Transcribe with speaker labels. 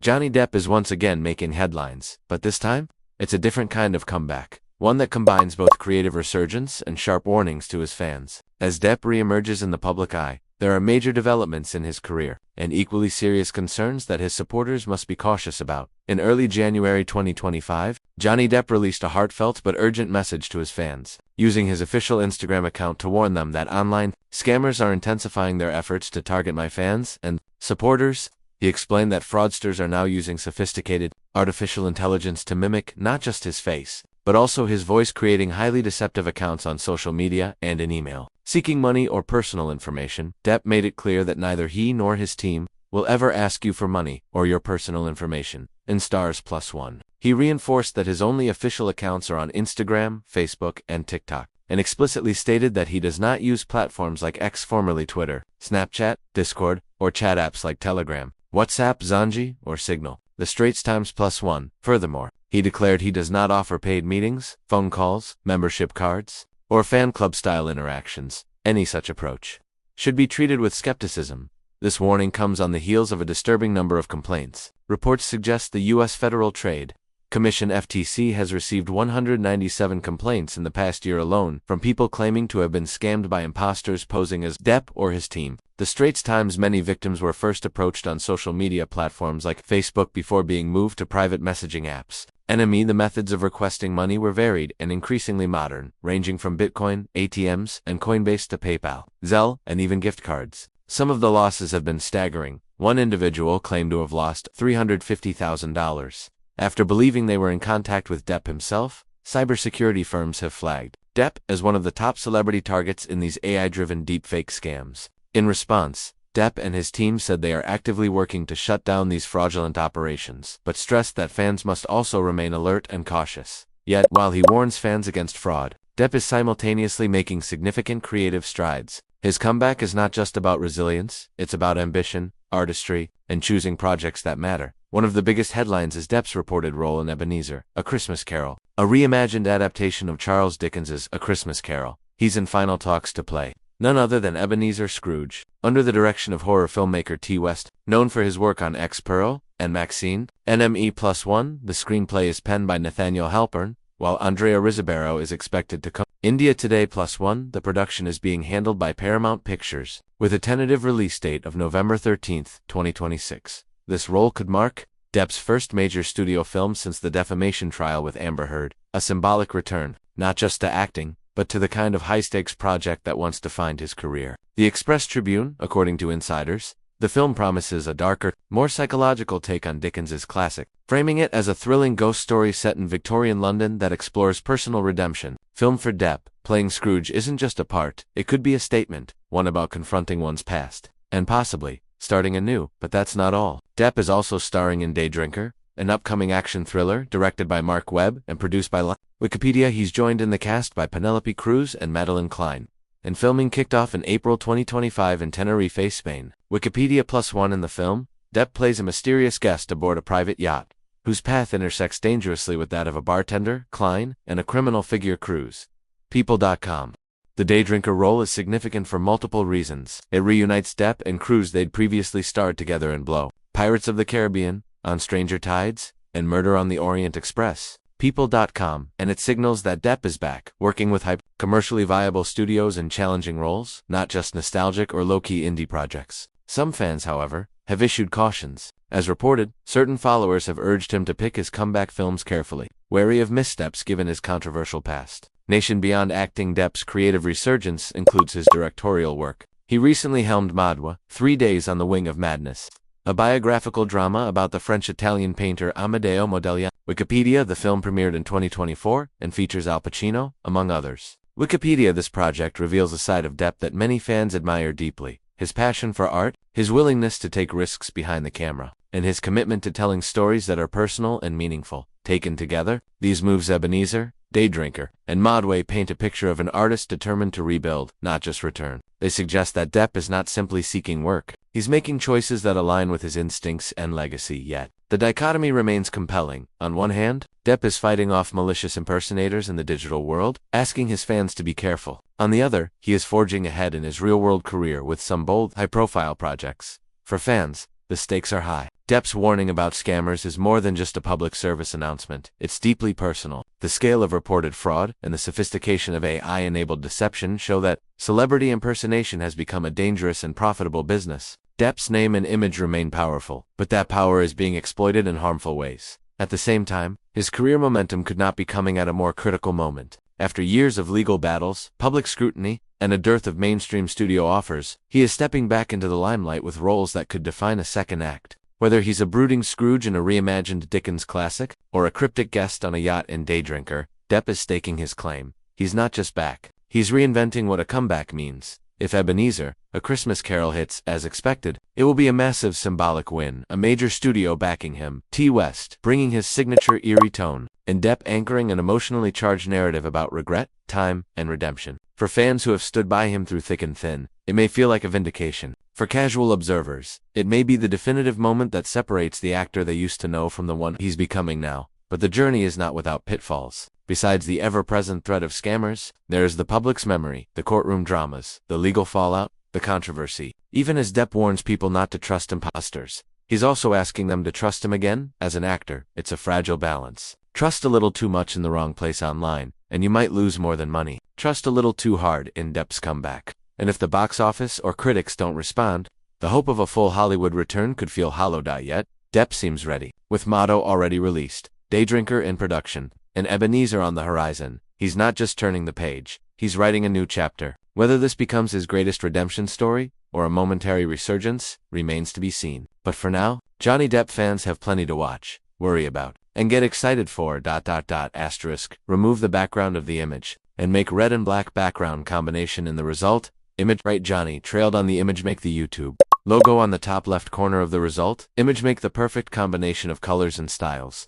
Speaker 1: Johnny Depp is once again making headlines, but this time, it's a different kind of comeback. One that combines both creative resurgence and sharp warnings to his fans. As Depp re-emerges in the public eye, there are major developments in his career, and equally serious concerns that his supporters must be cautious about. In early January 2025, Johnny Depp released a heartfelt but urgent message to his fans, using his official Instagram account to warn them that online scammers are intensifying their efforts to target my fans and supporters. He explained that fraudsters are now using sophisticated artificial intelligence to mimic not just his face, but also his voice, creating highly deceptive accounts on social media and in email. Seeking money or personal information, Depp made it clear that neither he nor his team will ever ask you for money or your personal information. In Stars+1, he reinforced that his only official accounts are on Instagram, Facebook, and TikTok, and explicitly stated that he does not use platforms like X, formerly Twitter, Snapchat, Discord, or chat apps like Telegram, WhatsApp, Zanji, or Signal. The Straits Times+1. Furthermore, he declared he does not offer paid meetings, phone calls, membership cards, or fan club-style interactions. Any such approach should be treated with skepticism. This warning comes on the heels of a disturbing number of complaints. Reports suggest the U.S. Federal Trade Commission (FTC) has received 197 complaints in the past year alone from people claiming to have been scammed by imposters posing as Depp or his team. The Straits Times: many victims were first approached on social media platforms like Facebook before being moved to private messaging apps. The methods of requesting money were varied and increasingly modern, ranging from Bitcoin, ATMs, and Coinbase to PayPal, Zelle, and even gift cards. Some of the losses have been staggering. One individual claimed to have lost $350,000. After believing they were in contact with Depp himself, cybersecurity firms have flagged Depp as one of the top celebrity targets in these AI-driven deepfake scams. In response, Depp and his team said they are actively working to shut down these fraudulent operations, but stressed that fans must also remain alert and cautious. Yet, while he warns fans against fraud, Depp is simultaneously making significant creative strides. His comeback is not just about resilience, it's about ambition, artistry, and choosing projects that matter. One of the biggest headlines is Depp's reported role in Ebenezer, A Christmas Carol, a reimagined adaptation of Charles Dickens's A Christmas Carol. He's in final talks to play none other than Ebenezer Scrooge, under the direction of horror filmmaker T. West, known for his work on X, Pearl, and Maxine. NME+1, the screenplay is penned by Nathaniel Halpern, while Andrea Riseborough is expected to come. India Today +1, the production is being handled by Paramount Pictures, with a tentative release date of November 13, 2026. This role could mark Depp's first major studio film since the defamation trial with Amber Heard, a symbolic return, not just to acting, but to the kind of high-stakes project that once defined his career. The Express Tribune, according to insiders, the film promises a darker, more psychological take on Dickens's classic, framing it as a thrilling ghost story set in Victorian London that explores personal redemption. Film for Depp, playing Scrooge isn't just a part, it could be a statement, one about confronting one's past, and possibly starting anew. But that's not all. Depp is also starring in Day Drinker, an upcoming action thriller directed by Mark Webb and produced by Wikipedia. He's joined in the cast by Penelope Cruz and Madeline Klein, and filming kicked off in April 2025 in Tenerife, Spain. Wikipedia +1 in the film, Depp plays a mysterious guest aboard a private yacht, whose path intersects dangerously with that of a bartender, Klein, and a criminal figure, Cruz. People.com. The Daydrinker role is significant for multiple reasons. It reunites Depp and Cruz. They'd previously starred together in Blow, Pirates of the Caribbean, On Stranger Tides, and Murder on the Orient Express. People.com, and it signals that Depp is back, working with commercially viable studios in challenging roles, not just nostalgic or low-key indie projects. Some fans, however, have issued cautions. As reported, certain followers have urged him to pick his comeback films carefully, wary of missteps given his controversial past. Nation beyond acting. Depp's creative resurgence includes his directorial work. He recently helmed Modì, 3 Days on the Wing of Madness, a biographical drama about the French-Italian painter Amedeo Modigliani. Wikipedia, the film premiered in 2024 and features Al Pacino, among others. Wikipedia, this project reveals a side of Depp that many fans admire deeply: his passion for art, his willingness to take risks behind the camera, and his commitment to telling stories that are personal and meaningful. Taken together, these moves, Ebenezer, Day Drinker, and Modì, paint a picture of an artist determined to rebuild, not just return. They suggest that Depp is not simply seeking work, he's making choices that align with his instincts and legacy. Yet, the dichotomy remains compelling. On one hand, Depp is fighting off malicious impersonators in the digital world, asking his fans to be careful. On the other, he is forging ahead in his real-world career with some bold, high-profile projects. For fans, the stakes are high. Depp's warning about scammers is more than just a public service announcement. It's deeply personal. The scale of reported fraud and the sophistication of AI-enabled deception show that celebrity impersonation has become a dangerous and profitable business. Depp's name and image remain powerful, but that power is being exploited in harmful ways. At the same time, his career momentum could not be coming at a more critical moment. After years of legal battles, public scrutiny, and a dearth of mainstream studio offers, he is stepping back into the limelight with roles that could define a second act. Whether he's a brooding Scrooge in a reimagined Dickens classic, or a cryptic guest on a yacht in Daydrinker, Depp is staking his claim. He's not just back. He's reinventing what a comeback means. If Ebenezer, A Christmas Carol hits as expected, it will be a massive symbolic win, a major studio backing him, T. West bringing his signature eerie tone, and Depp anchoring an emotionally charged narrative about regret, time, and redemption. For fans who have stood by him through thick and thin, it may feel like a vindication. For casual observers, it may be the definitive moment that separates the actor they used to know from the one he's becoming now. But the journey is not without pitfalls. Besides the ever-present threat of scammers, there is the public's memory, the courtroom dramas, the legal fallout, the controversy. Even as Depp warns people not to trust imposters, he's also asking them to trust him again. As an actor, it's a fragile balance. Trust a little too much in the wrong place online, and you might lose more than money. Trust a little too hard in Depp's comeback. And if the box office or critics don't respond, the hope of a full Hollywood return could feel hollow. Yet, Depp seems ready. With Modì already released, Daydrinker in production, and Ebenezer on the horizon, he's not just turning the page, he's writing a new chapter. Whether this becomes his greatest redemption story, or a momentary resurgence, remains to be seen. But for now, Johnny Depp fans have plenty to watch, worry about, and get excited for. Remove the background of the image, and make red and black background combination in the result. Image right Johnny trailed on the image. Make the YouTube logo on the top left corner of the result. Image make the perfect combination of colors and styles.